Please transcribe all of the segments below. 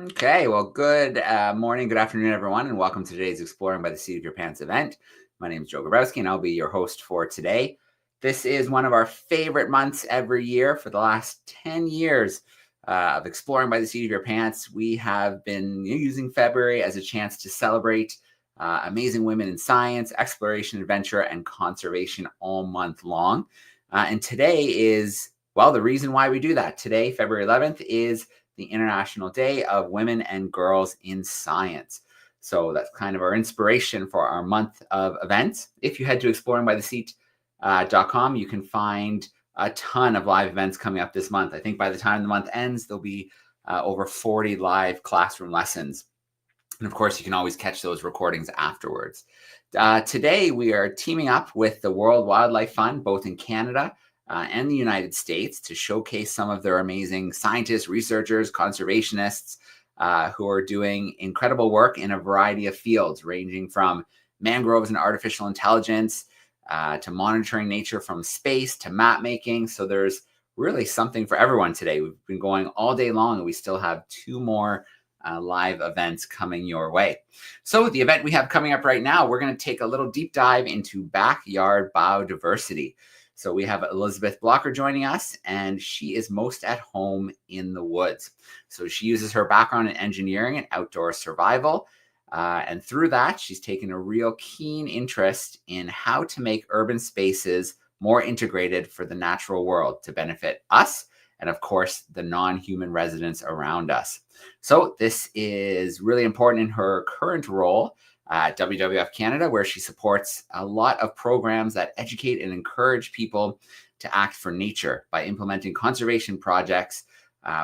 Okay, well, good morning, good afternoon, everyone, and welcome to today's Exploring by the Seat of Your Pants event. My name is Joe Grabowski, and I'll be your host for today. This is one of our favorite months every year. For the last 10 years of Exploring by the Seat of Your Pants, we have been using February as a chance to celebrate amazing women in science, exploration, adventure, and conservation all month long. And today is, well, the reason why we do that. Today, February 11th, is the International Day of Women and Girls in Science. So that's kind of our inspiration for our month of events. If you head to exploringbytheseat.com, you can find a ton of live events coming up this month. I think by the time the month ends, there'll be over 40 live classroom lessons. And of course, you can always catch those recordings afterwards. Today, we are teaming up with the World Wildlife Fund, both in Canada and the United States, to showcase some of their amazing scientists, researchers, conservationists who are doing incredible work in a variety of fields, ranging from mangroves and artificial intelligence to monitoring nature from space to map making. So there's really something for everyone today. We've been going all day long, and we still have two more live events coming your way. So the event we have coming up right now, we're going to take a little deep dive into backyard biodiversity. So we have Elizabeth Blokker joining us, and she is most at home in the woods. So she uses her background in engineering and outdoor survival. And through that, she's taken a real keen interest in how to make urban spaces more integrated for the natural world to benefit us and, of course, the non-human residents around us. So this is really important in her current role at WWF-Canada, where she supports a lot of programs that educate and encourage people to act for nature by implementing conservation projects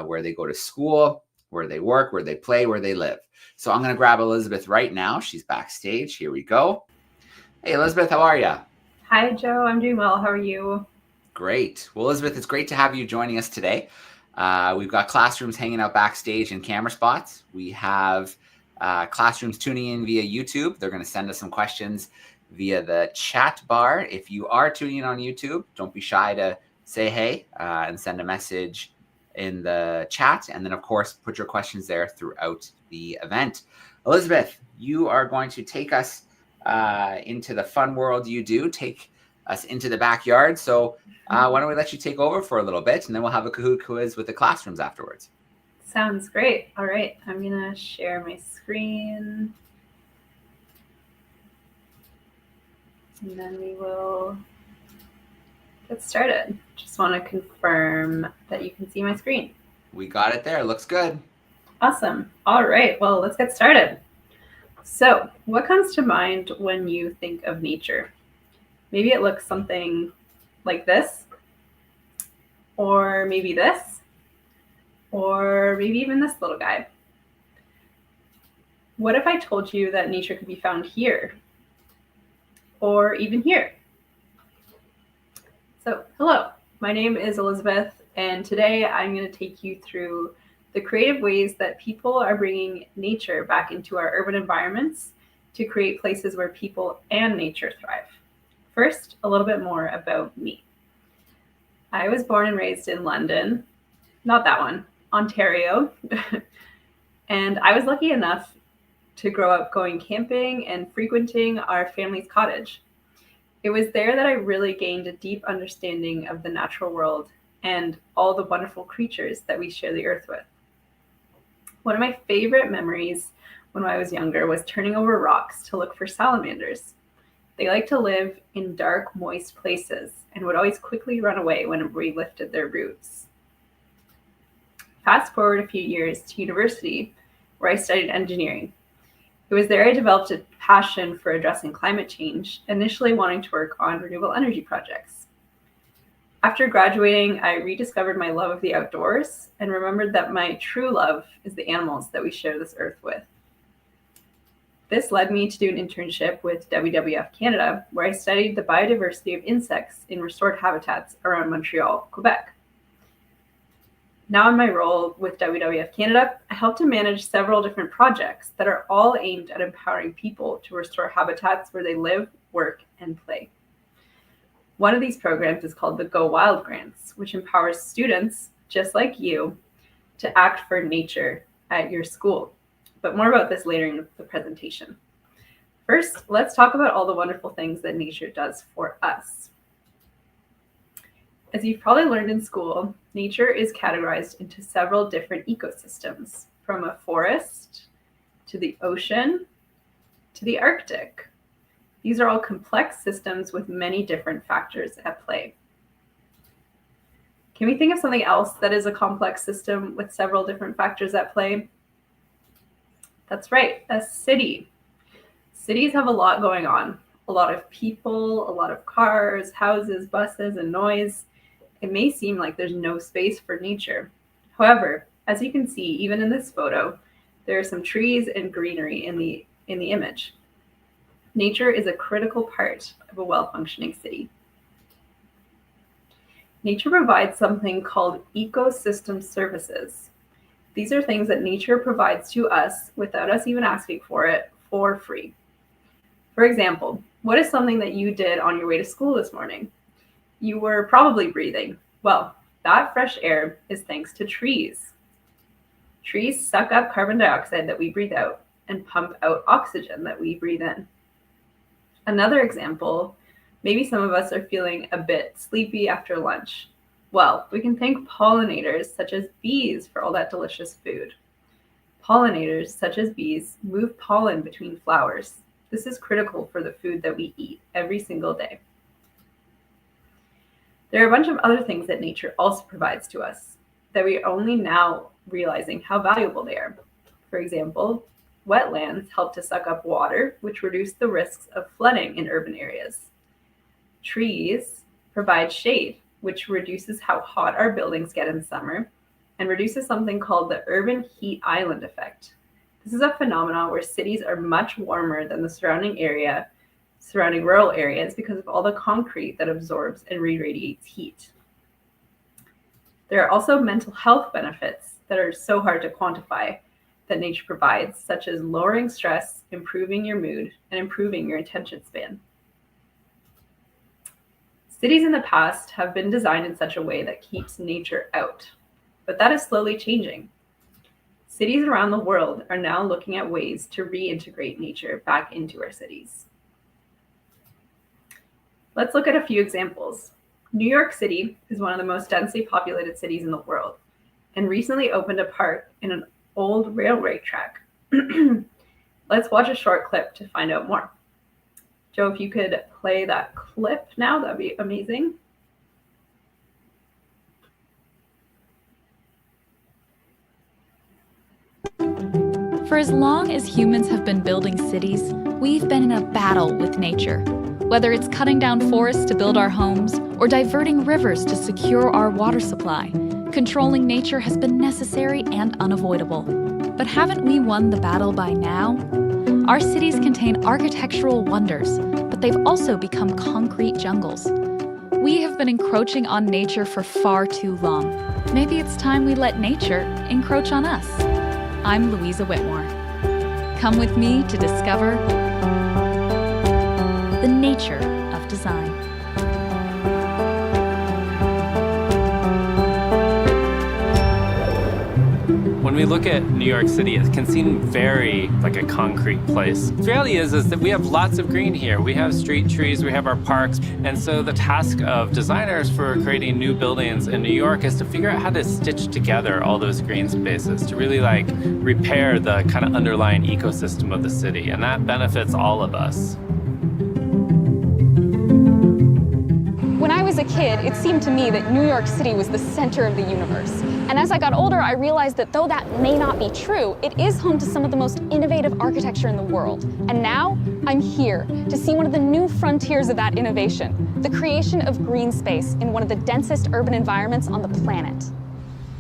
where they go to school, where they work, where they play, where they live. So I'm going to grab Elizabeth right now. She's backstage. Here we go. Hey, Elizabeth, how are you? Hi, Joe. I'm doing well. How are you? Great. Well, Elizabeth, it's great to have you joining us today. We've got classrooms hanging out backstage in camera spots. We have classrooms tuning in via YouTube. They're going to send us some questions via the chat bar. If you are tuning in on YouTube, don't be shy to say hey and send a message in the chat. And then, of course, put your questions there throughout the event. Elizabeth, you are going to take us into the fun world you do, take us into the backyard. So why don't we let you take over for a little bit, and then we'll have a Kahoot quiz with the classrooms afterwards. Sounds great. All right, I'm going to share my screen. And then we will get started. Just want to confirm that you can see my screen. We got it there. Looks good. Awesome. All right, well, let's get started. So, what comes to mind when you think of nature? Maybe it looks something like this, or maybe this, or maybe even this little guy. What if I told you that nature could be found here, or even here? So, hello, my name is Elizabeth, and today I'm going to take you through the creative ways that people are bringing nature back into our urban environments to create places where people and nature thrive. First, a little bit more about me. I was born and raised in London, not that one, Ontario, and I was lucky enough to grow up going camping and frequenting our family's cottage. It was there that I really gained a deep understanding of the natural world and all the wonderful creatures that we share the earth with. One of my favorite memories when I was younger was turning over rocks to look for salamanders. They like to live in dark, moist places and would always quickly run away whenever we lifted their roots. Fast forward a few years to university, where I studied engineering. It was there I developed a passion for addressing climate change, initially wanting to work on renewable energy projects. After graduating, I rediscovered my love of the outdoors and remembered that my true love is the animals that we share this earth with. This led me to do an internship with WWF-Canada, where I studied the biodiversity of insects in restored habitats around Montreal, Quebec. Now in my role with WWF-Canada, I help to manage several different projects that are all aimed at empowering people to restore habitats where they live, work, and play. One of these programs is called the Go Wild Grants, which empowers students, just like you, to act for nature at your school. But more about this later in the presentation. First, let's talk about all the wonderful things that nature does for us. As you've probably learned in school, nature is categorized into several different ecosystems, from a forest to the ocean to the Arctic. These are all complex systems with many different factors at play. Can we think of something else that is a complex system with several different factors at play? That's right, a city. Cities have a lot going on, a lot of people, a lot of cars, houses, buses, and noise. It may seem like there's no space for nature. However, as you can see, even in this photo, there are some trees and greenery in the image. Nature is a critical part of a well-functioning city. Nature provides something called ecosystem services. These are things that nature provides to us without us even asking for it for free. For example, what is something that you did on your way to school this morning? You were probably breathing. Well, that fresh air is thanks to trees. Trees suck up carbon dioxide that we breathe out and pump out oxygen that we breathe in. Another example, maybe some of us are feeling a bit sleepy after lunch. Well, we can thank pollinators such as bees for all that delicious food. Pollinators such as bees move pollen between flowers. This is critical for the food that we eat every single day. There are a bunch of other things that nature also provides to us that we are only now realizing how valuable they are. For example, wetlands help to suck up water, which reduce the risks of flooding in urban areas. Trees provide shade, which reduces how hot our buildings get in summer and reduces something called the urban heat island effect. This is a phenomenon where cities are much warmer than the surrounding rural areas because of all the concrete that absorbs and re-radiates heat. There are also mental health benefits that are so hard to quantify that nature provides, such as lowering stress, improving your mood, and improving your attention span. Cities in the past have been designed in such a way that keeps nature out, but that is slowly changing. Cities around the world are now looking at ways to reintegrate nature back into our cities. Let's look at a few examples. New York City is one of the most densely populated cities in the world and recently opened a park in an old railway track. Let's watch a short clip to find out more. Joe, if you could play that clip now, that'd be amazing. For as long as humans have been building cities, we've been in a battle with nature. Whether it's cutting down forests to build our homes or diverting rivers to secure our water supply, controlling nature has been necessary and unavoidable. But haven't we won the battle by now? Our cities contain architectural wonders, but they've also become concrete jungles. We have been encroaching on nature for far too long. Maybe it's time we let nature encroach on us. I'm Louisa Whitmore. Come with me to discover the nature of design. When we look at New York City, it can seem very like a concrete place. The reality is that we have lots of green here. We have street trees, we have our parks. And so the task of designers for creating new buildings in New York is to figure out how to stitch together all those green spaces to really repair the kind of underlying ecosystem of the city. And that benefits all of us. When I was a kid, it seemed to me that New York City was the center of the universe. And as I got older, I realized that though that may not be true, it is home to some of the most innovative architecture in the world. And now, I'm here to see one of the new frontiers of that innovation, the creation of green space in one of the densest urban environments on the planet.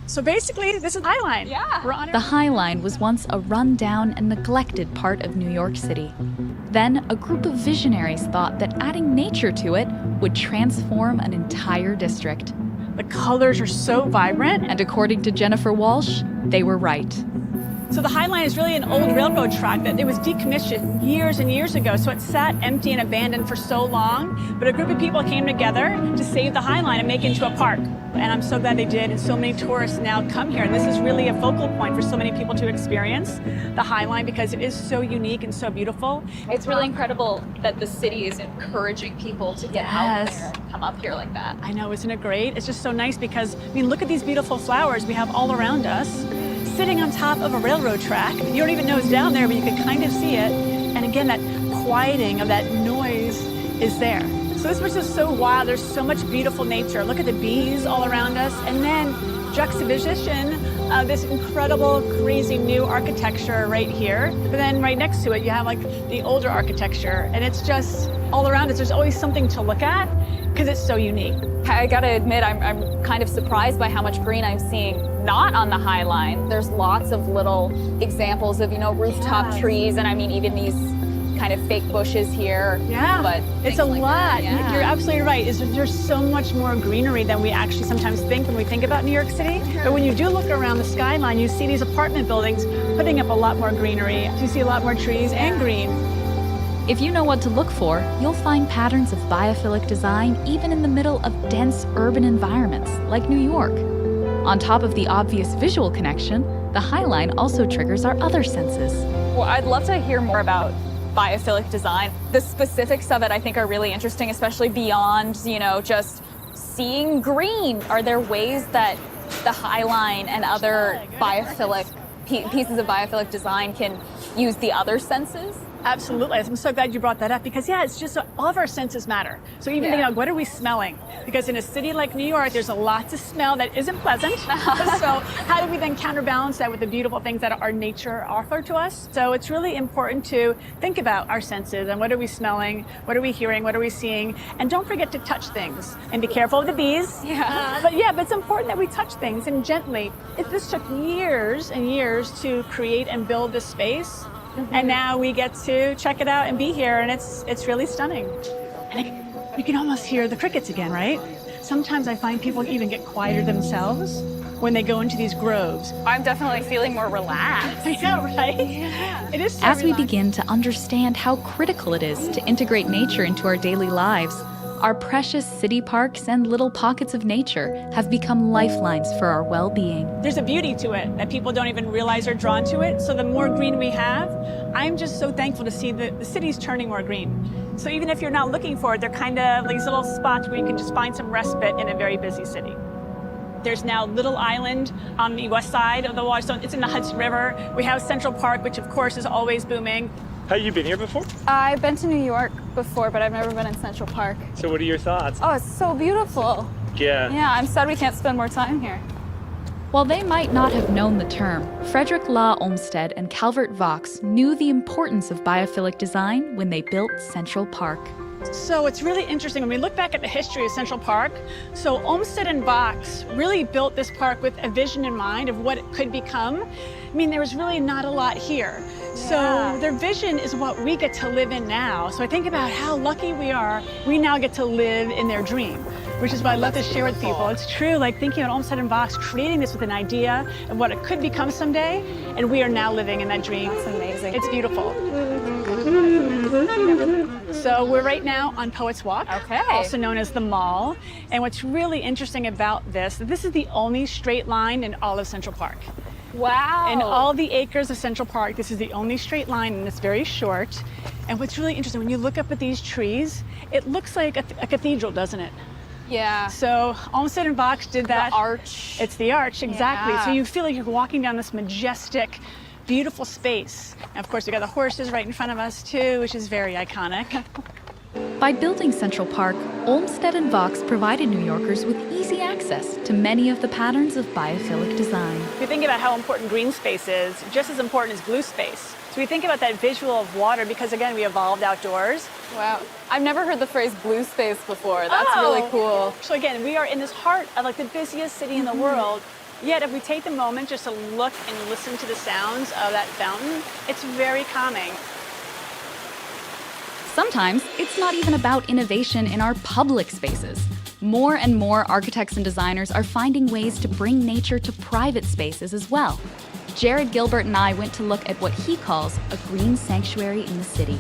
So basically, this is High Line. Yeah. The High Line was once a run-down and neglected part of New York City. Then, a group of visionaries thought that adding nature to it would transform an entire district. The colors are so vibrant. And according to Jennifer Walsh, they were right. So the High Line is really an old railroad track that it was decommissioned years and years ago. So it sat empty and abandoned for so long. But a group of people came together to save the High Line and make it into a park. And I'm so glad they did. And so many tourists now come here. And this is really a focal point for so many people to experience the High Line because it is so unique and so beautiful. It's really incredible that the city is encouraging people to get out there and come up here like that. I know, isn't it great? It's just so nice because, I mean, look at these beautiful flowers we have all around us. Sitting on top of a railroad track. You don't even know it's down there, but you can kind of see it. And again, that quieting of that noise is there. So this was just so wild. There's so much beautiful nature. Look at the bees all around us. And then juxtaposition of this incredible, crazy new architecture right here. But then right next to it, you have like the older architecture. And it's just all around us. There's always something to look at because it's so unique. I gotta admit, I'm kind of surprised by how much green I'm seeing not on the High Line. There's lots of little examples of, rooftop trees, and I mean, even these kind of fake bushes here. Yeah, but it's a lot. Yeah. You're absolutely right. There's so much more greenery than we actually sometimes think when we think about New York City. But when you do look around the skyline, you see these apartment buildings putting up a lot more greenery. You see a lot more trees and green. If you know what to look for, you'll find patterns of biophilic design even in the middle of dense urban environments like New York. On top of the obvious visual connection, the High Line also triggers our other senses. Well, I'd love to hear more about biophilic design. The specifics of it I think are really interesting, especially beyond, just seeing green. Are there ways that the High Line and other biophilic pieces of biophilic design can use the other senses? Absolutely. I'm so glad you brought that up because, it's just all of our senses matter. So even thinking about what are we smelling? Because in a city like New York, there's a lot to smell that isn't pleasant. So how do we then counterbalance that with the beautiful things that our nature offer to us? So it's really important to think about our senses and what are we smelling? What are we hearing? What are we seeing? And don't forget to touch things and be careful of the bees. But it's important that we touch things and gently. This took years and years to create and build this space. And now we get to check it out and be here, and it's really stunning. And you can almost hear the crickets again, right? Sometimes I find people even get quieter themselves when they go into these groves. I'm definitely feeling more relaxed. I know, right? Yeah. It is so As we relaxing. begin to understand how critical it is to integrate nature into our daily lives, our precious city parks and little pockets of nature have become lifelines for our well-being. There's a beauty to it that people don't even realize are drawn to it. So the more green we have, I'm just so thankful to see the city's turning more green. So even if you're not looking for it, they're kind of like these little spots where you can just find some respite in a very busy city. There's now Little Island on the west side of the Waterstone. It's in the Hudson River. We have Central Park, which of course is always booming. Have you been here before? I've been to New York before, but I've never been in Central Park. So what are your thoughts? Oh, it's so beautiful. Yeah. Yeah, I'm sad we can't spend more time here. While they might not have known the term, Frederick Law Olmsted and Calvert Vaux knew the importance of biophilic design when they built Central Park. So it's really interesting when we look back at the history of Central Park. So Olmsted and Vaux really built this park with a vision in mind of what it could become. I mean, there was really not a lot here. So their vision is what we get to live in now. So I think about how lucky we are. We now get to live in their dream, which is what I love to share with people. It's true, like thinking about Olmsted and Vaux, creating this with an idea of what it could become someday, and we are now living in that dream. That's amazing. It's beautiful. So we're right now on Poets Walk, also known as the Mall. And what's really interesting about this is the only straight line in all of Central Park. Wow. In all the acres of Central Park, this is the only straight line, and it's very short. And what's really interesting, when you look up at these trees, it looks like a cathedral, doesn't it? Yeah. So Olmsted and Vaux did that. The arch. It's the arch, exactly. Yeah. So you feel like you're walking down this majestic, beautiful space. And of course, we got the horses right in front of us too, which is very iconic. By building Central Park, Olmsted and Vaux provided New Yorkers with easy access to many of the patterns of biophilic design. If you think about how important green space is, just as important as blue space. So we think about that visual of water because, again, we evolved outdoors. Wow. I've never heard the phrase blue space before. That's really cool. So again, we are in this heart of like the busiest city in the world. Yet if we take the moment just to look and listen to the sounds of that fountain, it's very calming. Sometimes it's not even about innovation in our public spaces. More and more architects and designers are finding ways to bring nature to private spaces as well. Jared Gilbert and I went to look at what he calls a green sanctuary in the city.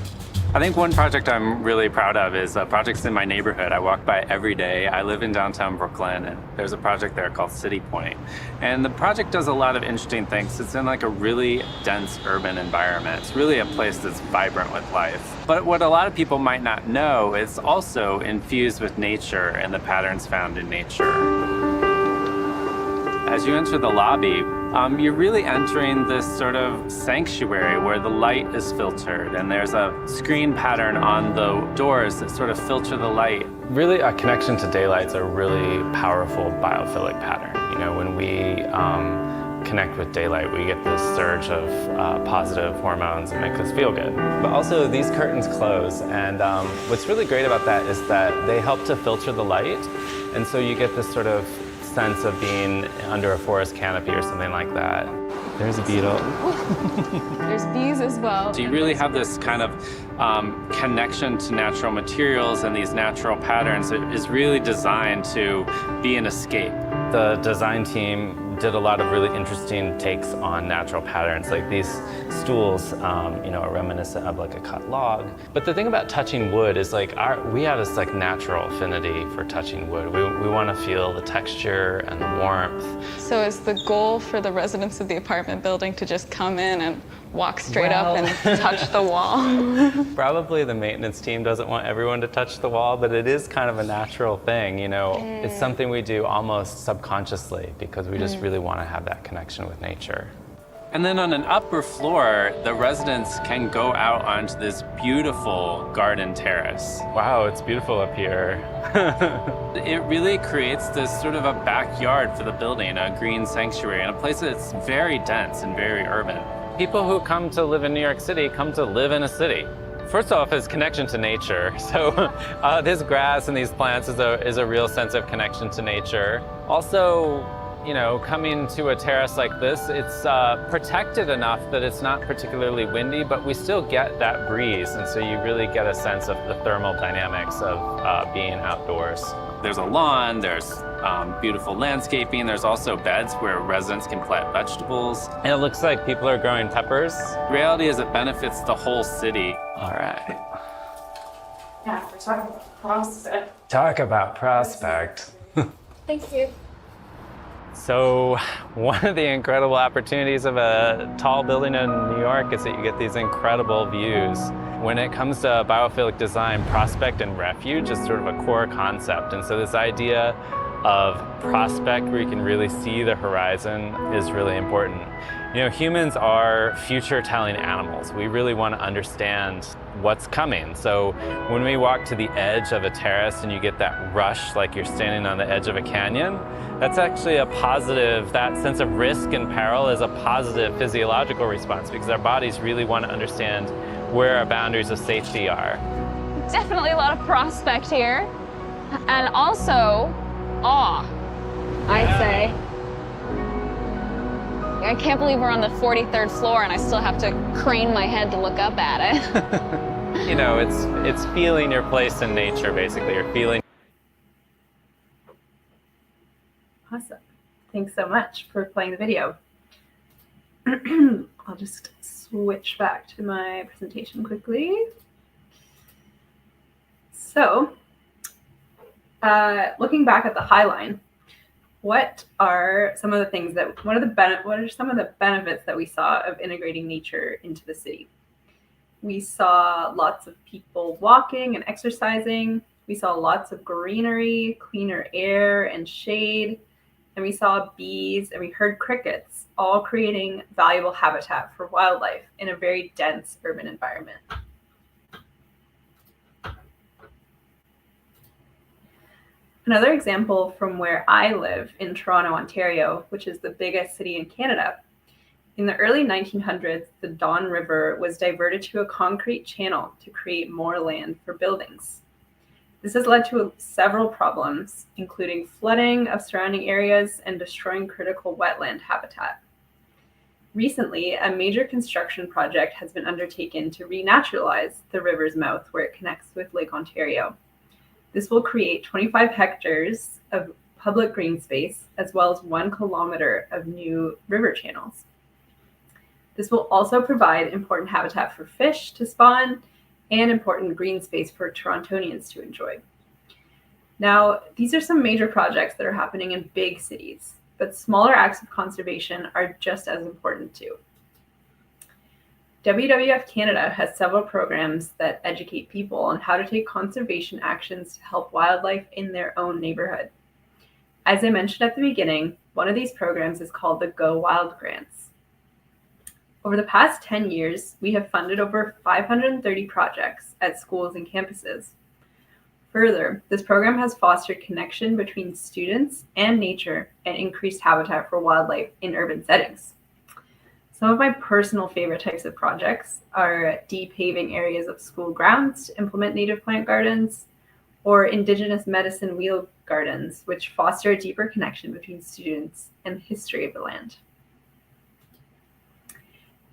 I think one project I'm really proud of is projects in my neighborhood. I walk by every day. I live in downtown Brooklyn, and there's a project there called City Point. And the project does a lot of interesting things. It's in like a really dense urban environment. It's really a place that's vibrant with life. But what a lot of people might not know is also infused with nature and the patterns found in nature. As you enter the lobby, you're really entering this sort of sanctuary where the light is filtered, and there's a screen pattern on the doors that sort of filter the light. Really, a connection to daylight's a really powerful biophilic pattern. You know, when we connect with daylight, we get this surge of positive hormones that make us feel good. But also, these curtains close, and what's really great about that is that they help to filter the light, and so you get this sort of sense of being under a forest canopy or something like that. There's a beetle. There's bees as well. So you really have this kind of connection to natural materials and these natural patterns that is really designed to be an escape. The design team did a lot of really interesting takes on natural patterns, like these stools, you know, are reminiscent of like a cut log. But the thing about touching wood is like we have this like natural affinity for touching wood. We want to feel the texture and the warmth. So is the goal for the residents of the apartment building to just come in and walk straight up and touch the wall? Probably the maintenance team doesn't want everyone to touch the wall, but it is kind of a natural thing, you know. It's something we do almost subconsciously because we just really want to have that connection with nature. And then on an upper floor, the residents can go out onto this beautiful garden terrace. Wow, it's beautiful up here. It really creates this sort of a backyard for the building, a green sanctuary, and a place that's very dense and very urban. People who come to live in New York City come to live in a city. First off, is connection to nature. So this grass and these plants is a real sense of connection to nature. Also, you know, coming to a terrace like this, it's protected enough that it's not particularly windy, but we still get that breeze. And so you really get a sense of the thermal dynamics of being outdoors. There's a lawn, there's beautiful landscaping. There's also beds where residents can plant vegetables. And it looks like people are growing peppers. The reality is it benefits the whole city. All right. Yeah, we're talking about prospect. Talk about prospect. Thank you. So one of the incredible opportunities of a tall building in New York is that you get these incredible views. When it comes to biophilic design, prospect and refuge is sort of a core concept. And so this idea of prospect where you can really see the horizon is really important. You know, humans are future-telling animals. We really want to understand what's coming. So when we walk to the edge of a terrace and you get that rush like you're standing on the edge of a canyon, that's actually a positive, that sense of risk and peril is a positive physiological response because our bodies really want to understand where our boundaries of safety are. Definitely a lot of prospect here. And also, awe, I'd say. I can't believe we're on the 43rd floor and I still have to crane my head to look up at it. You know, it's feeling your place in nature, basically. You're feeling. Awesome. Thanks so much for playing the video. I'll just switch back to my presentation quickly. So, looking back at the High Line, what are some of the things that, what are some of the benefits that we saw of integrating nature into the city? We saw lots of people walking and exercising. We saw lots of greenery, cleaner air and shade. And we saw bees and we heard crickets, all creating valuable habitat for wildlife in a very dense urban environment. Another example from where I live in Toronto, Ontario, which is the biggest city in Canada. In the early 1900s, the Don River was diverted to a concrete channel to create more land for buildings. This has led to several problems, including flooding of surrounding areas and destroying critical wetland habitat. Recently, a major construction project has been undertaken to renaturalize the river's mouth where it connects with Lake Ontario. This will create 25 hectares of public green space, as well as 1 kilometer of new river channels. This will also provide important habitat for fish to spawn and important green space for Torontonians to enjoy. Now, these are some major projects that are happening in big cities, but smaller acts of conservation are just as important too. WWF-Canada has several programs that educate people on how to take conservation actions to help wildlife in their own neighborhood. As I mentioned at the beginning, one of these programs is called the Go Wild Grants. Over the past 10 years, we have funded over 530 projects at schools and campuses. Further, this program has fostered connection between students and nature and increased habitat for wildlife in urban settings. Some of my personal favorite types of projects are depaving areas of school grounds to implement native plant gardens, or Indigenous medicine wheel gardens, which foster a deeper connection between students and the history of the land.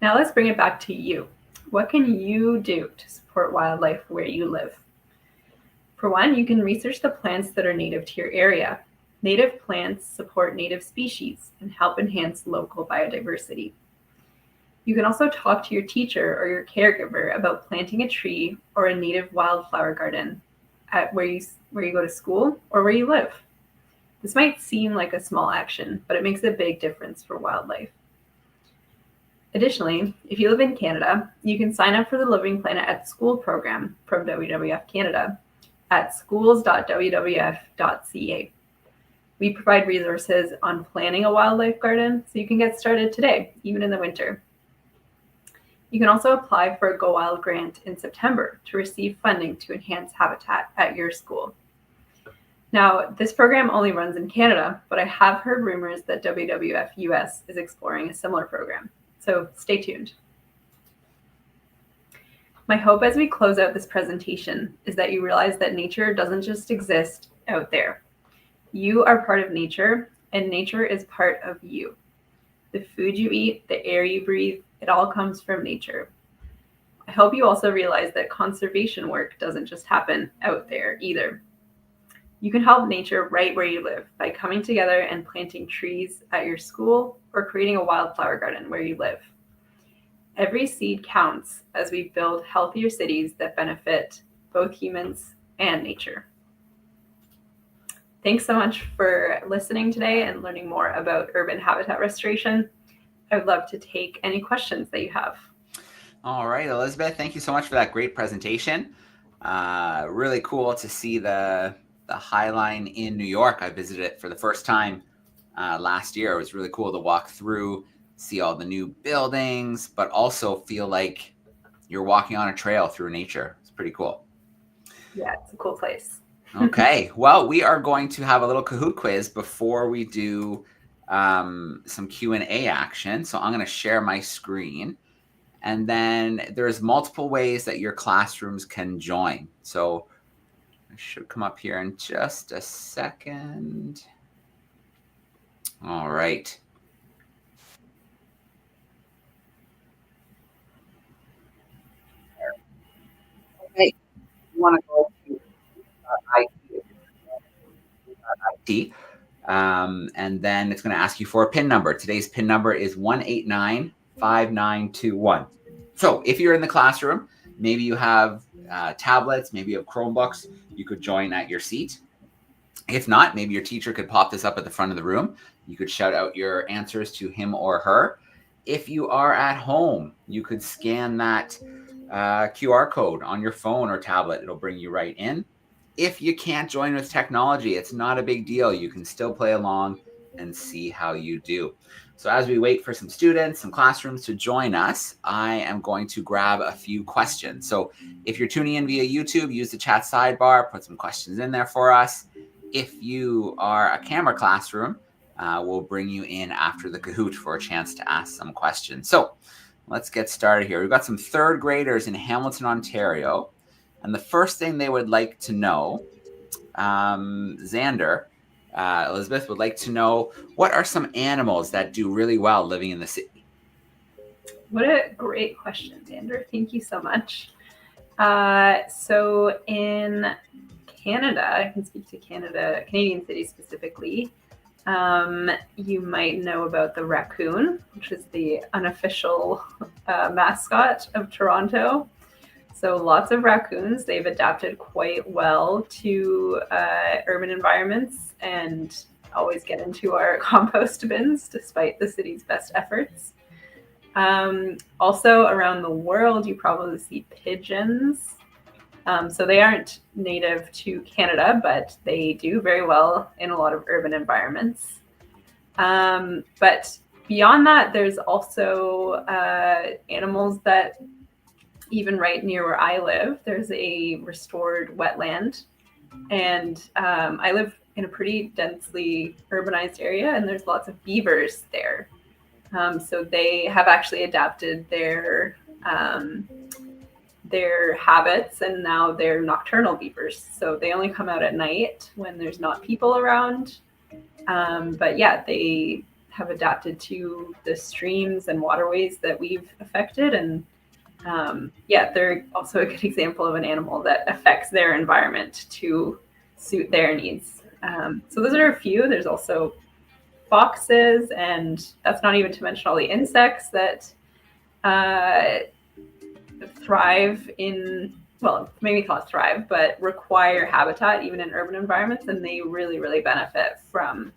Now let's bring it back to you. What can you do to support wildlife where you live? For one, you can research the plants that are native to your area. Native plants support native species and help enhance local biodiversity. You can also talk to your teacher or your caregiver about planting a tree or a native wildflower garden at where you go to school or where you live. This might seem like a small action, but it makes a big difference for wildlife. Additionally, if you live in Canada, you can sign up for the Living Planet at School program from WWF-Canada at schools.wwf.ca. We provide resources on planning a wildlife garden so you can get started today, even in the winter. You can also apply for a Go Wild grant in September to receive funding to enhance habitat at your school. Now, this program only runs in Canada, but I have heard rumors that WWF US is exploring a similar program, so stay tuned. My hope as we close out this presentation is that you realize that nature doesn't just exist out there. You are part of nature, and nature is part of you. The food you eat, the air you breathe, it all comes from nature. I hope you also realize that conservation work doesn't just happen out there either. You can help nature right where you live by coming together and planting trees at your school or creating a wildflower garden where you live. Every seed counts as we build healthier cities that benefit both humans and nature. Thanks so much for listening today and learning more about urban habitat restoration. I would love to take any questions that you have. All right, Elizabeth, thank you so much for that great presentation. Really cool to see the High Line in New York. I visited it for the first time last year. It was really cool to walk through, see all the new buildings, but also feel like you're walking on a trail through nature. It's pretty cool. Yeah, it's a cool place. Okay, well, we are going to have a little Kahoot quiz before we do some Q&A action. So I'm going to share my screen, and then there's multiple ways that your classrooms can join. So I should come up here in just a second. All right. Okay, you want to go to IT, and then it's going to ask you for a PIN number. Today's PIN number is 1895921. So if you're in the classroom, maybe you have tablets, maybe you have Chromebooks, you could join at your seat. If not, maybe your teacher could pop this up at the front of the room. You could shout out your answers to him or her. If you are at home, you could scan that QR code on your phone or tablet. It'll bring you right in. If you can't join with technology, it's not a big deal. You can still play along and see how you do. So as we wait for some students, some classrooms to join us, I am going to grab a few questions. So if you're tuning in via YouTube, use the chat sidebar, put some questions in there for us. If you are a camera classroom, we'll bring you in after the Kahoot for a chance to ask some questions. So let's get started here. We've got some third graders in Hamilton, Ontario. And the first thing they would like to know, Xander, Elizabeth would like to know, what are some animals that do really well living in the city? What a great question, Xander. Thank you so much. So in Canada, I can speak to Canadian cities specifically, You might know about the raccoon, which is the unofficial mascot of Toronto. So lots of raccoons. They've adapted quite well to urban environments and always get into our compost bins despite the city's best efforts. Also around the world, you probably see pigeons. So they aren't native to Canada, but they do very well in a lot of urban environments. But beyond that, there's also animals that even right near where I live, there's a restored wetland. And I live in a pretty densely urbanized area, and there's lots of beavers there. So they have actually adapted their habits, and now they're nocturnal beavers. So they only come out at night when there's not people around. But yeah, they have adapted to the streams and waterways that we've affected. And yeah, they're also a good example of an animal that affects their environment to suit their needs. So those are a few. There's also foxes, and that's not even to mention all the insects that thrive in, well, maybe not thrive, but require habitat even in urban environments, and they really, really benefit from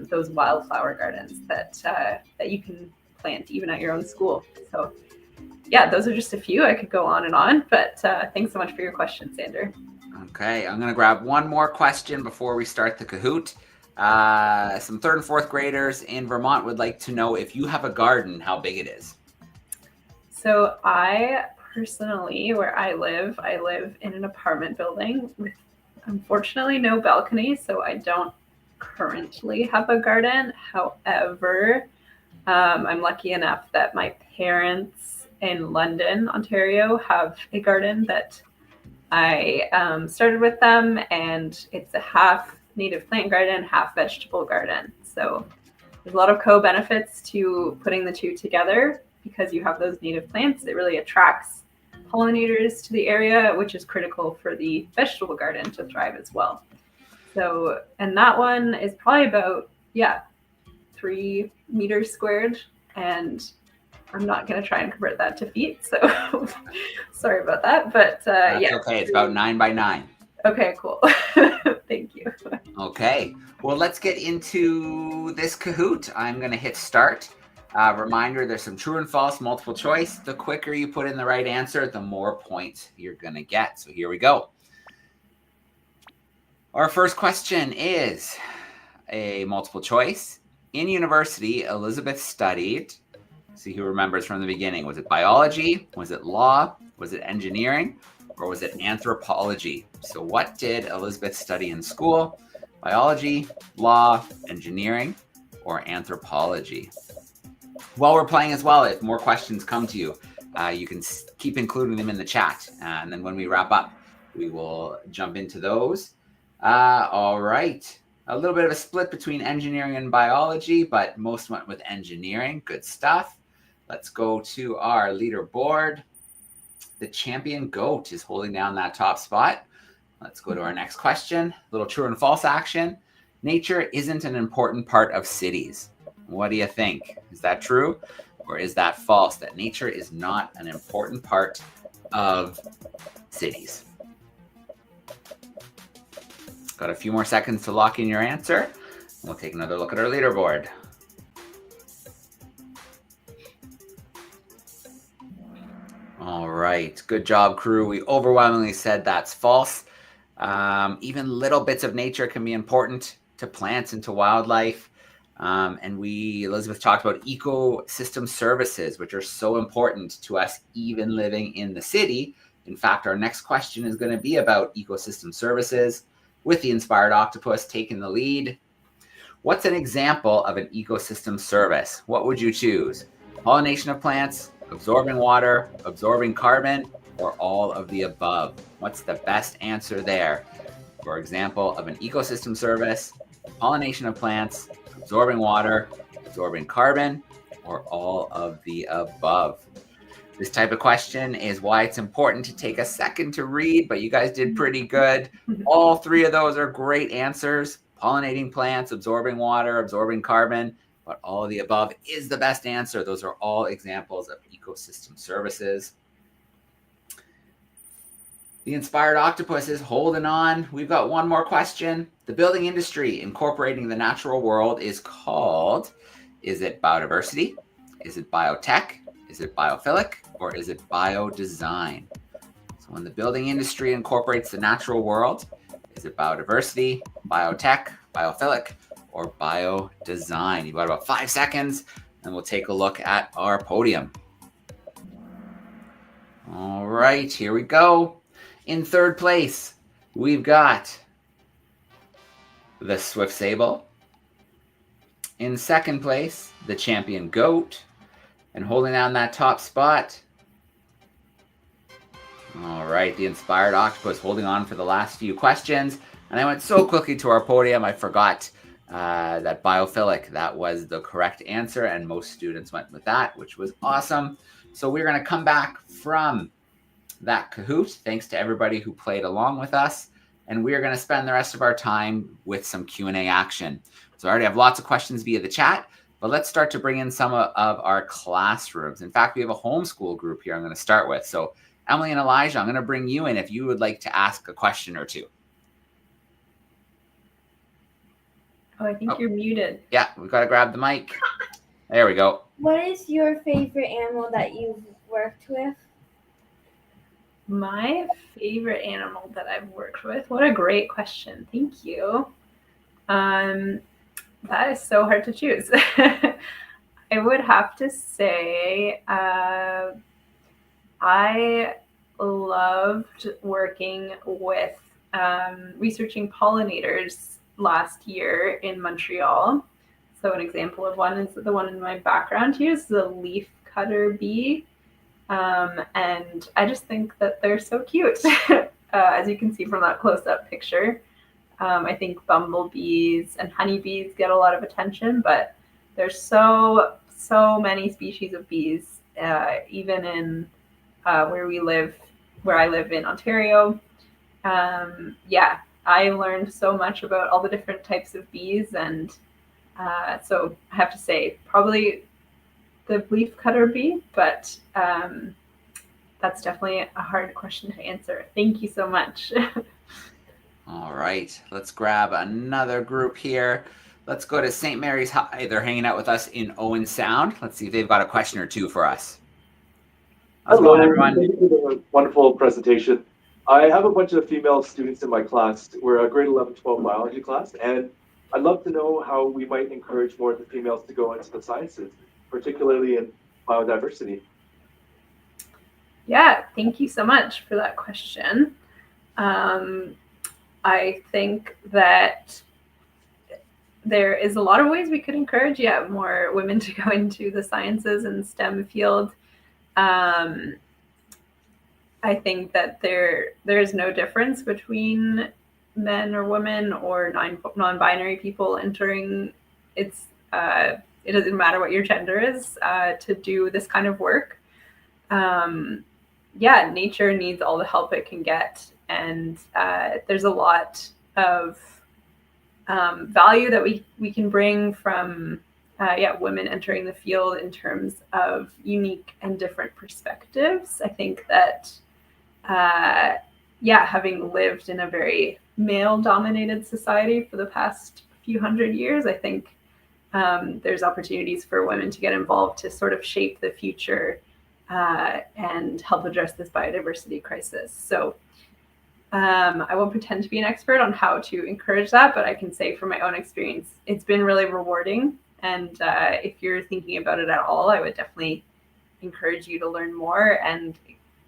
those wildflower gardens that you can plant even at your own school. So yeah, those are just a few. I could go on and on, but thanks so much for your question, Sander. Okay, I'm going to grab one more question before we start the Kahoot. Some 3rd and 4th graders in Vermont would like to know if you have a garden, how big it is. So I personally, where I live in an apartment building with unfortunately no balcony, so I don't currently have a garden. However, I'm lucky enough that my parents in London, Ontario, have a garden that I started with them, and it's a half native plant garden, half vegetable garden. So there's a lot of co-benefits to putting the two together. Because you have those native plants, it really attracts pollinators to the area, which is critical for the vegetable garden to thrive as well. So, and that one is probably about, 3 meters squared, and I'm not going to try and convert that to feet, so sorry about that, but That's okay, it's about 9 by 9. Okay, cool. Thank you. Okay, well, let's get into this Kahoot. I'm going to hit start. Reminder, there's some true and false multiple choice. The quicker you put in the right answer, the more points you're going to get. So here we go. Our first question is a multiple choice. In university, Elizabeth studied, see who remembers from the beginning. Was it biology? Was it law? Was it engineering? Or was it anthropology? So what did Elizabeth study in school? Biology, law, engineering, or anthropology? While we're playing as well, if more questions come to you, you can keep including them in the chat. And then when we wrap up, we will jump into those. All right. A little bit of a split between engineering and biology, but most went with engineering. Good stuff. Let's go to our leaderboard. The champion goat is holding down that top spot. Let's go to our next question. A little true and false action. Nature isn't an important part of cities. What do you think? Is that true, or is that false, that nature is not an important part of cities? Got a few more seconds to lock in your answer. We'll take another look at our leaderboard. All right, good job, crew. We overwhelmingly said that's false. Even little bits of nature can be important to plants and to wildlife. And Elizabeth talked about ecosystem services, which are so important to us even living in the city. In fact, our next question is going to be about ecosystem services, with the Inspired Octopus taking the lead. What's an example of an ecosystem service? What would you choose? Pollination of plants, absorbing water, absorbing carbon, or all of the above? What's the best answer there? For example of an ecosystem service, pollination of plants, absorbing water, absorbing carbon, or all of the above? This type of question is why it's important to take a second to read, but you guys did pretty good. All three of those are great answers. pollinating plants, absorbing water, absorbing carbon, but all of the above is the best answer. Those are all examples of ecosystem services. The inspired octopus is holding on. We've got one more question. The building industry incorporating the natural world is called, is it biodiversity? Is it biotech? Is it biophilic? Or is it biodesign? So when the building industry incorporates the natural world, is it biodiversity, biotech, biophilic, or biodesign? You've got about 5 seconds, and we'll take a look at our podium. All right, here we go. In third place, we've got the swift sable. In second place, the champion goat. And holding down that top spot, all right, the inspired octopus holding on for the last few questions. And I went so quickly to our podium, I forgot that biophilic, that was the correct answer. And most students went with that, which was awesome. So we're going to come back from that Kahoot. Thanks to everybody who played along with us. And we are going to spend the rest of our time with some Q&A action. So I already have lots of questions via the chat, but let's start to bring in some of our classrooms. In fact, we have a homeschool group here I'm going to start with. So Emily and Elijah, I'm going to bring you in if you would like to ask a question or two. Oh, I think you're muted. Yeah, we've got to grab the mic. There we go. What is your favorite animal that you've worked with? My favorite animal that I've worked with. What a great question. Thank you. That is so hard to choose. I would have to say I loved working with researching pollinators last year in Montreal. So an example of one is the one in my background here is the leaf cutter bee. And I just think that they're so cute, as you can see from that close-up picture. I think bumblebees and honeybees get a lot of attention, but there's so many species of bees, even in where I live in Ontario. Yeah, I learned so much about all the different types of bees, and so I have to say probably the leaf cutter bee, but that's definitely a hard question to answer. Thank you so much. All right, let's grab another group here. Let's go to St. Mary's High. They're hanging out with us in Owen Sound. Let's see if they've got a question or two for us. Hello, everyone. Thank you for the wonderful presentation. I have a bunch of female students in my class. We're a grade 11-12 biology class, and I'd love to know how we might encourage more of the females to go into the sciences, particularly in biodiversity. Yeah, thank you so much for that question. I think that there is a lot of ways we could encourage, more women to go into the sciences and STEM field. I think that there is no difference between men or women or non-binary people entering. It doesn't matter what your gender is to do this kind of work. Nature needs all the help it can get. And there's a lot of value that we can bring from women entering the field in terms of unique and different perspectives. I think that having lived in a very male-dominated society for the past few hundred years, I think there's opportunities for women to get involved to sort of shape the future and help address this biodiversity crisis. So I won't pretend to be an expert on how to encourage that, but I can say from my own experience, it's been really rewarding. And if you're thinking about it at all, I would definitely encourage you to learn more and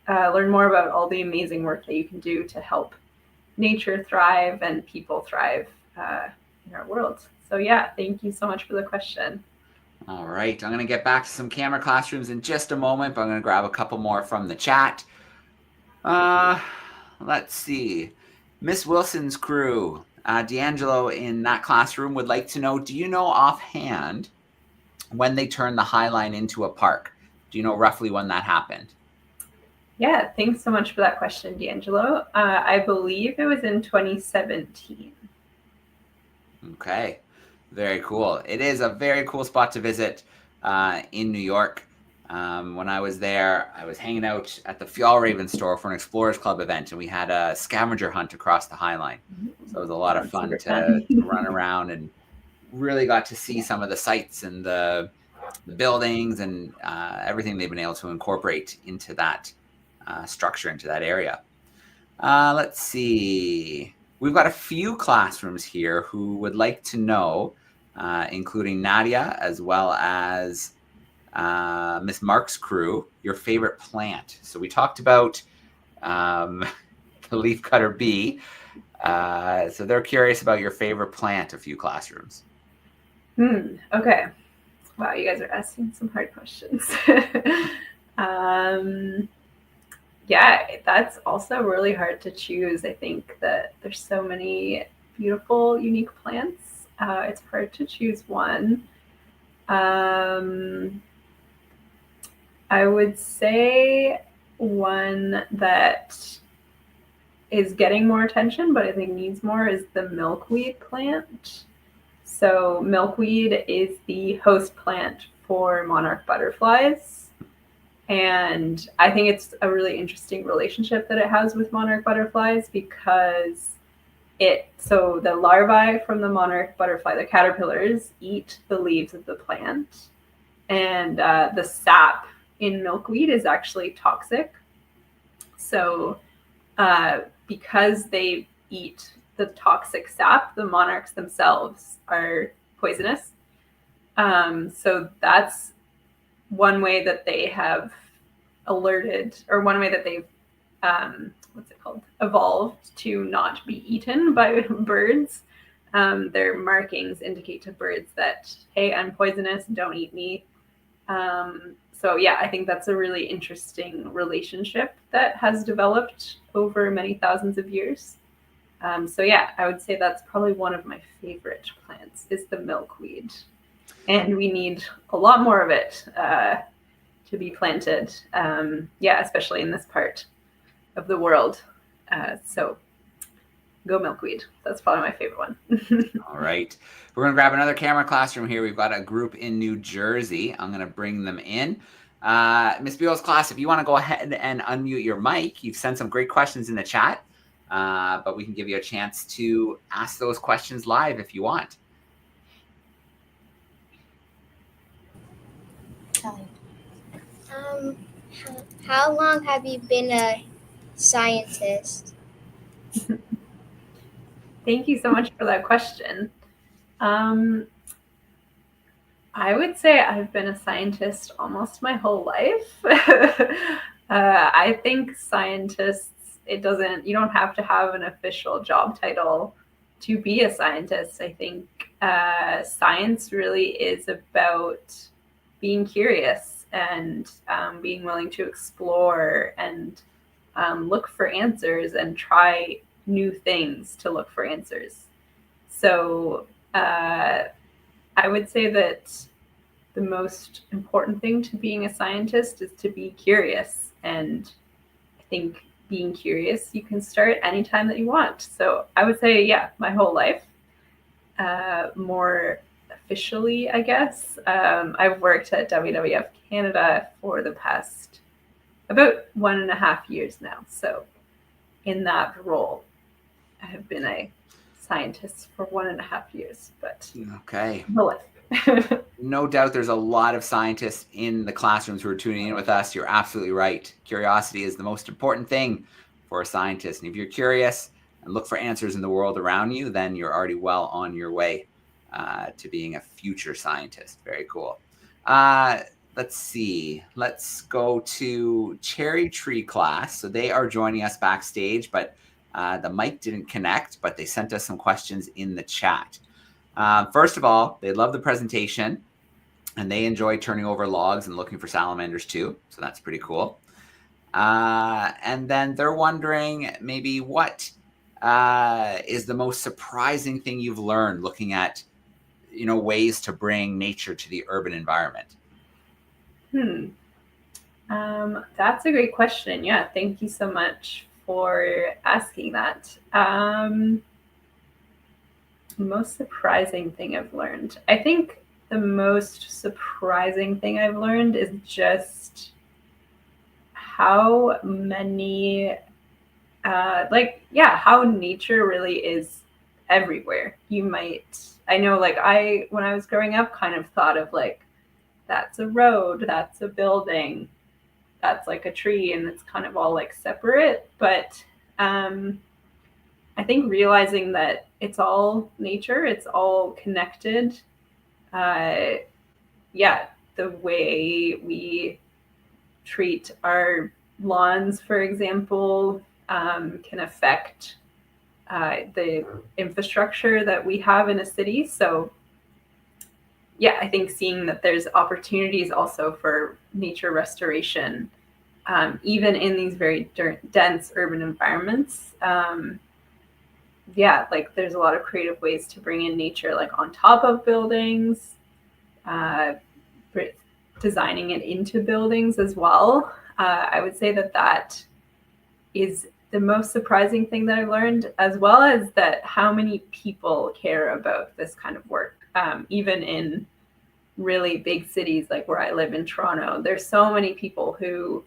learn more about all the amazing work that you can do to help nature thrive and people thrive in our world. So thank you so much for the question. All right, I'm going to get back to some camera classrooms in just a moment, but I'm going to grab a couple more from the chat. Let's see. Miss Wilson's crew, D'Angelo in that classroom would like to know, do you know offhand when they turned the High Line into a park? Do you know roughly when that happened? Yeah, thanks so much for that question, D'Angelo. I believe it was in 2017. Okay, very cool. It is a very cool spot to visit in New York. When I was there, I was hanging out at the Fjallraven store for an Explorers Club event, and we had a scavenger hunt across the High Line. So it was a lot of fun to run around, and really got to see some of the sites and the buildings and everything they've been able to incorporate into that structure, into that area. Let's see. We've got a few classrooms here who would like to know, including Nadia as well as Miss Mark's crew, your favorite plant. So we talked about the leafcutter bee. So they're curious about your favorite plant, a few classrooms. Okay. Wow, you guys are asking some hard questions. Yeah, that's also really hard to choose. I think that there's so many beautiful, unique plants. It's hard to choose one. I would say one that is getting more attention, but I think needs more, is the milkweed plant. So milkweed is the host plant for monarch butterflies. And I think it's a really interesting relationship that it has with monarch butterflies, because so the larvae from the monarch butterfly, the caterpillars, eat the leaves of the plant. And the sap in milkweed is actually toxic. So because they eat the toxic sap, the monarchs themselves are poisonous. So that's one way that they have alerted, or one way that they've evolved to not be eaten by birds. Their markings indicate to birds that, hey, I'm poisonous, don't eat me. So yeah, I think that's a really interesting relationship that has developed over many thousands of years. So yeah, I would say that's probably one of my favorite plants, is the milkweed. And we need a lot more of it to be planted, especially in this part of the world. So go milkweed. That's probably my favorite one. All right. We're going to grab another camera classroom here. We've got a group in New Jersey. I'm going to bring them in. Miss Beale's class, if you want to go ahead and unmute your mic, you've sent some great questions in the chat, but we can give you a chance to ask those questions live if you want. How long have you been a scientist? Thank you so much for that question. I would say I've been a scientist almost my whole life. I think scientists, you don't have to have an official job title to be a scientist. I think science really is about being curious and being willing to explore and look for answers and try new things to look for answers. So I would say that the most important thing to being a scientist is to be curious. And I think being curious, you can start anytime that you want. So I would say, yeah, my whole life. More officially, I guess, I've worked at WWF-Canada for the past about 1.5 years now. So in that role, I have been a scientist for 1.5 years, but okay. My life. No doubt there's a lot of scientists in the classrooms who are tuning in with us. You're absolutely right. Curiosity is the most important thing for a scientist. And if you're curious and look for answers in the world around you, then you're already well on your way to being a future scientist. Very cool. Let's see. Let's go to Cherry Tree class. So they are joining us backstage, but the mic didn't connect, but they sent us some questions in the chat. First of all, they love the presentation and they enjoy turning over logs and looking for salamanders too. So that's pretty cool. And then they're wondering maybe what is the most surprising thing you've learned looking at, ways to bring nature to the urban environment? That's a great question. Yeah, thank you so much for asking that. Most surprising thing I've learned. I think the most surprising thing I've learned is just how many, how nature really is everywhere. I know, like, when I was growing up, kind of thought of like, that's a road, that's a building, that's like a tree, and it's kind of all like separate. But I think realizing that it's all nature, it's all connected. The way we treat our lawns, for example, can affect the infrastructure that we have in a city. So, yeah, I think seeing that there's opportunities also for nature restoration, even in these very dense urban environments. Like there's a lot of creative ways to bring in nature, like on top of buildings, designing it into buildings as well. I would say that is the most surprising thing that I've learned, as well as that how many people care about this kind of work. Even in really big cities like where I live in Toronto, there's so many people who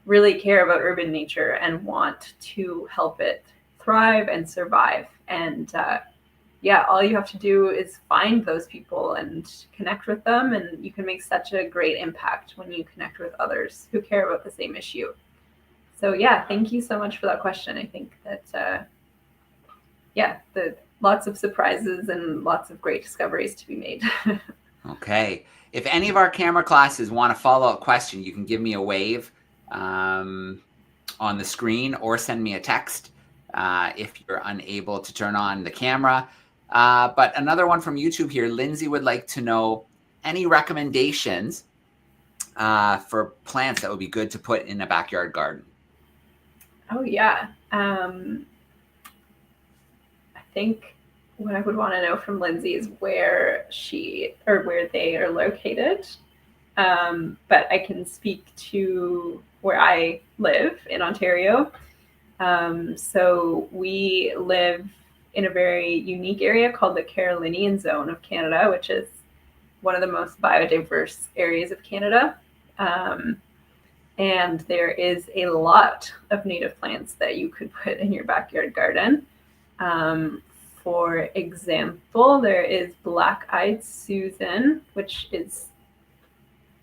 really care about urban nature and want to help it thrive and survive. And all you have to do is find those people and connect with them, and you can make such a great impact when you connect with others who care about the same issue. So thank you so much for that question. I think that the lots of surprises and lots of great discoveries to be made. Okay. If any of our camera classes want a follow-up question, you can give me a wave on the screen or send me a text if you're unable to turn on the camera. But another one from YouTube here, Lindsay would like to know any recommendations for plants that would be good to put in a backyard garden. Oh, yeah. I think what I would want to know from Lindsay is where they are located. But I can speak to where I live in Ontario. So we live in a very unique area called the Carolinian Zone of Canada, which is one of the most biodiverse areas of Canada. And there is a lot of native plants that you could put in your backyard garden. For example, there is black-eyed Susan, which is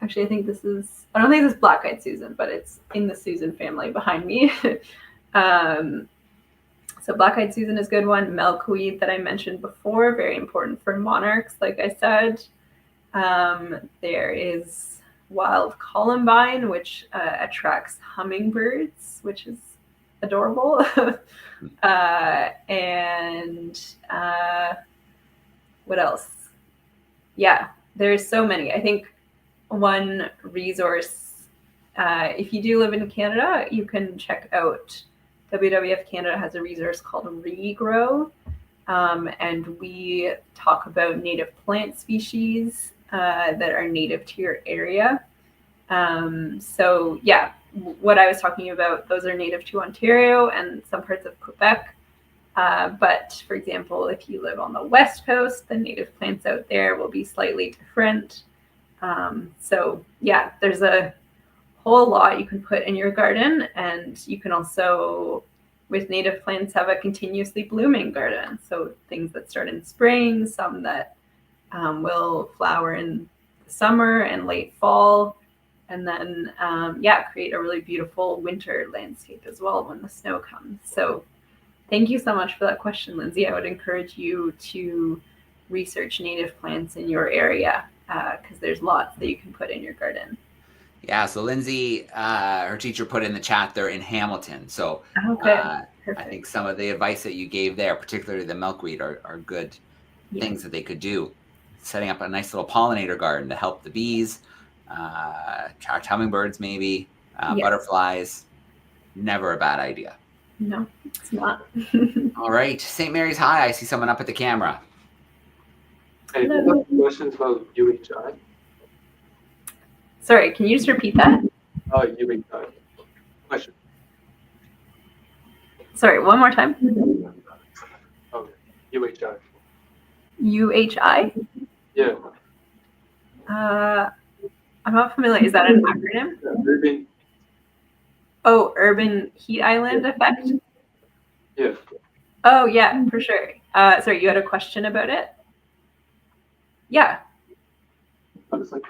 actually, I don't think this is black-eyed Susan, but it's in the Susan family behind me. So black-eyed Susan is a good one. Milkweed that I mentioned before, very important for monarchs, like I said. There is wild columbine, which attracts hummingbirds, which is adorable. And what else? Yeah, there's so many. I think one resource, if you do live in Canada, you can check out WWF-Canada has a resource called Regrow, and we talk about native plant species that are native to your area. What I was talking about, those are native to Ontario and some parts of Quebec. But for example, if you live on the West Coast, the native plants out there will be slightly different. There's a whole lot you can put in your garden, and you can also, with native plants, have a continuously blooming garden. So things that start in spring, some that will flower in summer and late fall, and then create a really beautiful winter landscape as well when the snow comes. So thank you so much for that question, Lindsay. I would encourage you to research native plants in your area because there's lots that you can put in your garden. Yeah, so Lindsay, her teacher put in the chat they're in Hamilton. So I think some of the advice that you gave there, particularly the milkweed, are good things that they could do. Setting up a nice little pollinator garden to help the bees, attract hummingbirds maybe, butterflies. Never a bad idea. No, it's not. All right, St. Mary's High, I see someone up at the camera. Hey, questions about UHI? Sorry, can you just repeat that? UHI. Question. Sorry, one more time. Okay, UHI. UHI? Yeah. I'm not familiar. Is that an acronym? Urban. Oh, urban heat island effect? Yeah. Oh, yeah, for sure. Sorry, you had a question about it? Yeah. I was like,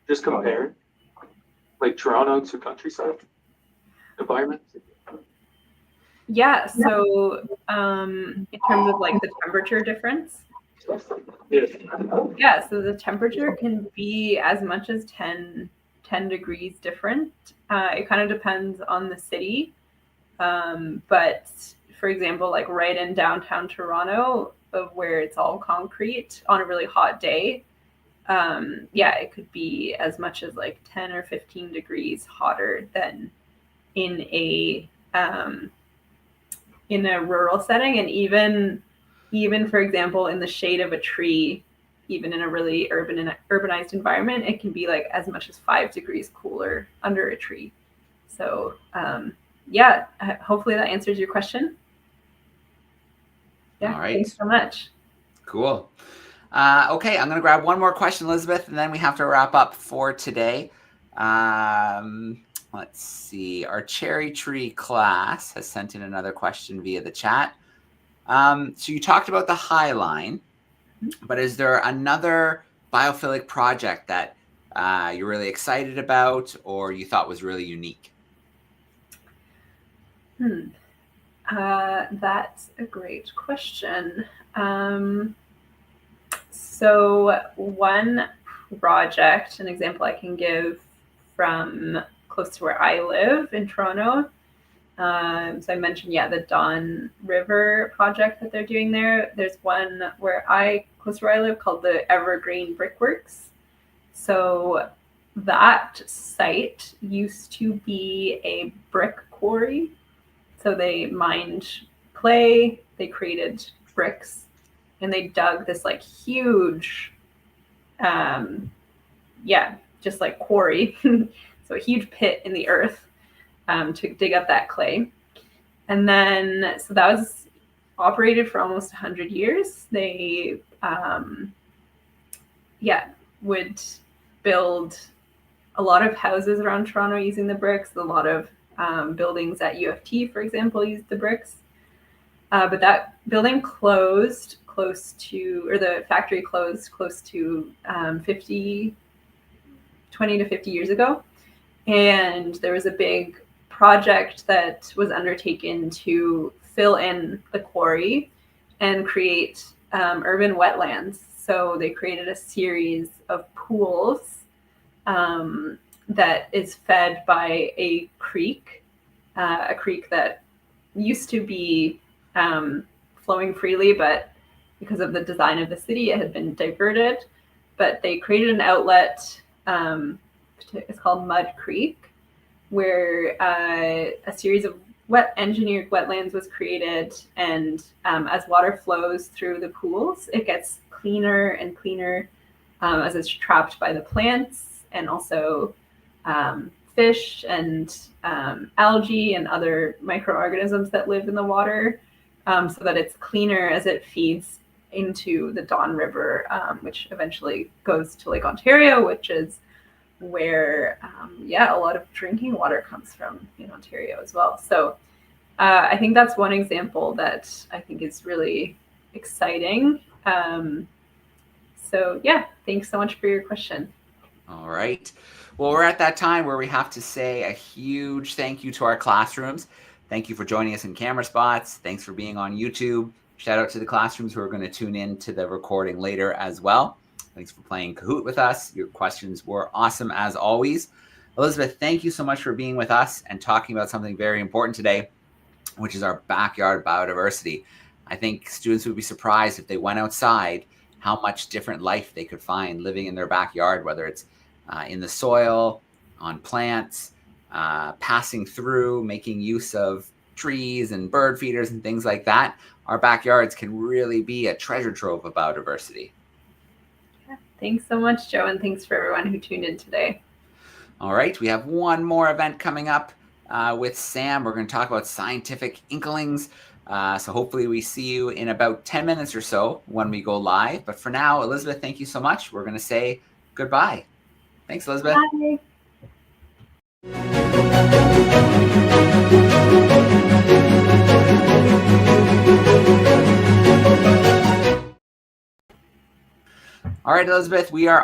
just compare like Toronto to countryside environment. Yeah, so in terms of like the temperature difference, yeah, so the temperature can be as much as 10 degrees different. It kind of depends on the city. But for example, like right in downtown Toronto, of where it's all concrete on a really hot day, yeah, it could be as much as like 10 or 15 degrees hotter than in a rural setting. And even for example, in the shade of a tree, even in a really urbanized environment, it can be like as much as 5 degrees cooler under a tree. So yeah, hopefully that answers your question. Yeah, all right. Thanks so much. Cool. Okay, I'm going to grab one more question, Elizabeth, and then we have to wrap up for today. Let's see. Our cherry tree class has sent in another question via the chat. So you talked about the High Line, but is there another biophilic project that you're really excited about or you thought was really unique? That's a great question. So one project, an example I can give from close to where I live in Toronto. So I mentioned, yeah, the Don River project that they're doing there. There's one close to where I live called the Evergreen Brickworks. So that site used to be a brick quarry. So they mined clay, they created bricks, and they dug this like huge, just like quarry. So a huge pit in the earth to dig up that clay. And then, so that was operated for almost 100 years. They, would build a lot of houses around Toronto using the bricks. A lot of buildings at U of T, for example, used the bricks. But that building closed the factory closed close to 20 to 50 years ago. And there was a big project that was undertaken to fill in the quarry and create urban wetlands. So they created a series of pools that is fed by a creek that used to be flowing freely, but because of the design of the city, it had been diverted. But they created an outlet, it's called Mud Creek, where a series of engineered wetlands was created. And as water flows through the pools, it gets cleaner and cleaner as it's trapped by the plants and also fish and algae and other microorganisms that live in the water, so that it's cleaner as it feeds into the Don River, which eventually goes to Lake Ontario, which is where a lot of drinking water comes from in Ontario as well. So I think that's one example that I think is really exciting. So yeah, thanks so much for your question. All right. Well, we're at that time where we have to say a huge thank you to our classrooms. Thank you for joining us in camera spots. Thanks for being on YouTube. Shout out to the classrooms who are going to tune in to the recording later as well. Thanks for playing Kahoot with us. Your questions were awesome as always. Elizabeth, thank you so much for being with us and talking about something very important today, which is our backyard biodiversity. I think students would be surprised if they went outside how much different life they could find living in their backyard, whether it's in the soil, on plants, passing through, making use of trees and bird feeders and things like that. Our backyards can really be a treasure trove of biodiversity. Yeah, thanks so much, Joe, and thanks for everyone who tuned in today. All right, we have one more event coming up with Sam. We're going to talk about scientific inklings So hopefully we see you in about 10 minutes or so when we go live. But for now, Elizabeth, thank you so much. We're going to say goodbye. Thanks, Elizabeth. Bye. All right, Elizabeth, we are